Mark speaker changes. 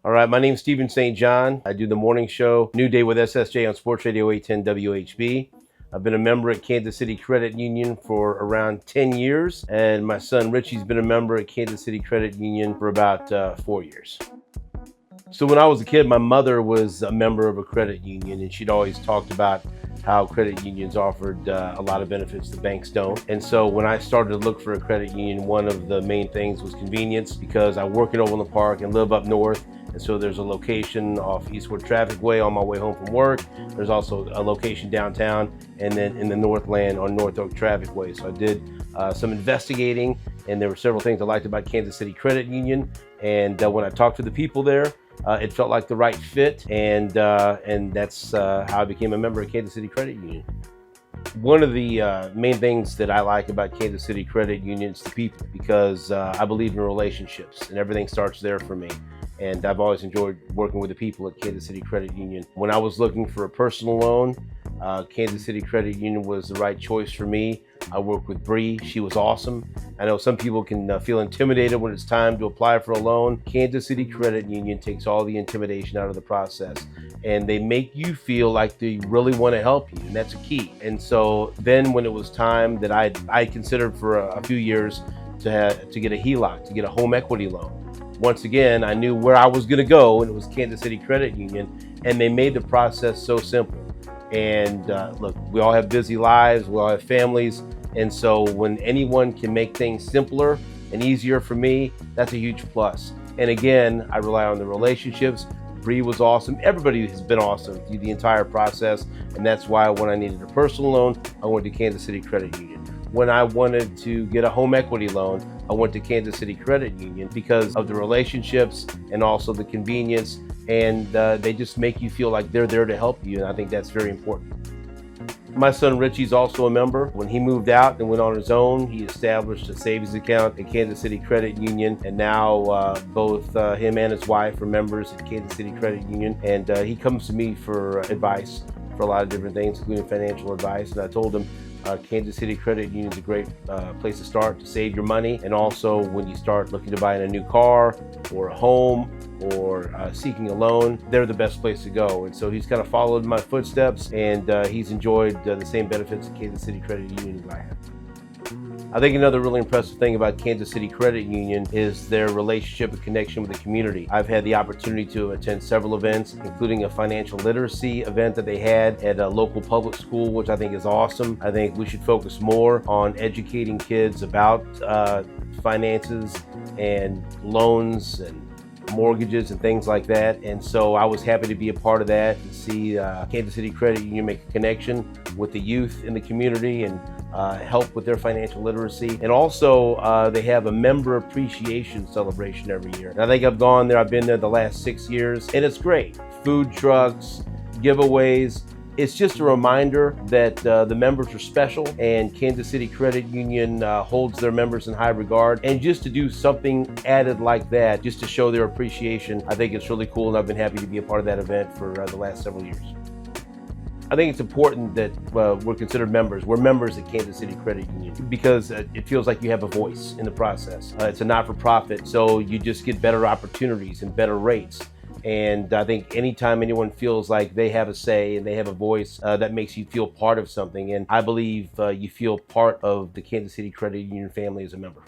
Speaker 1: All right, my name's Stephen St. John. I do the morning show, New Day with SSJ on Sports Radio 810 WHB. I've been a member at Kansas City Credit Union for around 10 years, and my son Richie's been a member at Kansas City Credit Union for about 4 years. So when I was a kid, my mother was a member of a credit union, and she'd always talked about how credit unions offered a lot of benefits that banks don't. And so when I started to look for a credit union, one of the main things was convenience, because I work in Overland Park and live up north. And so there's a location off Eastwood Traffic Way on my way home from work. There's also a location downtown, and then in the Northland on North Oak Traffic Way. So I did some investigating, and there were several things I liked about Kansas City Credit Union. And when I talked to the people there, it felt like the right fit, and that's how I became a member of Kansas City Credit Union. One of the main things that I like about Kansas City Credit Union is the people, because I believe in relationships, and everything starts there for me. And I've always enjoyed working with the people at Kansas City Credit Union. When I was looking for a personal loan, Kansas City Credit Union was the right choice for me. I worked with Bree. She was awesome. I know some people can feel intimidated when it's time to apply for a loan. Kansas City Credit Union takes all the intimidation out of the process, and they make you feel like they really want to help you, and that's a key. And so then when it was time that I considered for a few years to get a HELOC, to get a home equity loan. Once again, I knew where I was going to go, and it was Kansas City Credit Union, and they made the process so simple. And look, we all have busy lives, we all have families, and so when anyone can make things simpler and easier for me, that's a huge plus. And again, I rely on the relationships. Bree was awesome. Everybody has been awesome through the entire process, and that's why when I needed a personal loan, I went to Kansas City Credit Union. When I wanted to get a home equity loan, I went to Kansas City Credit Union because of the relationships and also the convenience, and they just make you feel like they're there to help you, and I think that's very important. My son Richie's also a member. When he moved out and went on his own, he established a savings account at Kansas City Credit Union, and now both him and his wife are members at Kansas City Credit Union, and he comes to me for advice for a lot of different things, including financial advice. And I told him Kansas City Credit Union is a great place to start to save your money, and also when you start looking to buy a new car or a home or seeking a loan, they're the best place to go. And so he's kind of followed my footsteps, and he's enjoyed the same benefits of Kansas City Credit Union as I have. I think another really impressive thing about Kansas City Credit Union is their relationship and connection with the community. I've had the opportunity to attend several events, including a financial literacy event that they had at a local public school, which I think is awesome. I think we should focus more on educating kids about finances and loans and mortgages and things like that. And so I was happy to be a part of that and see Kansas City Credit Union make a connection with the youth in the community and help with their financial literacy. And also they have a member appreciation celebration every year. And I think I've been there the last 6 years, and it's great. Food trucks, giveaways. It's just a reminder that the members are special, and Kansas City Credit Union holds their members in high regard. And just to do something added like that, just to show their appreciation, I think it's really cool, and I've been happy to be a part of that event for the last several years. I think it's important that we're considered members. We're members at Kansas City Credit Union because it feels like you have a voice in the process. It's a not-for-profit, so you just get better opportunities and better rates. And I think anytime anyone feels like they have a say and they have a voice, that makes you feel part of something. And I believe you feel part of the Kansas City Credit Union family as a member.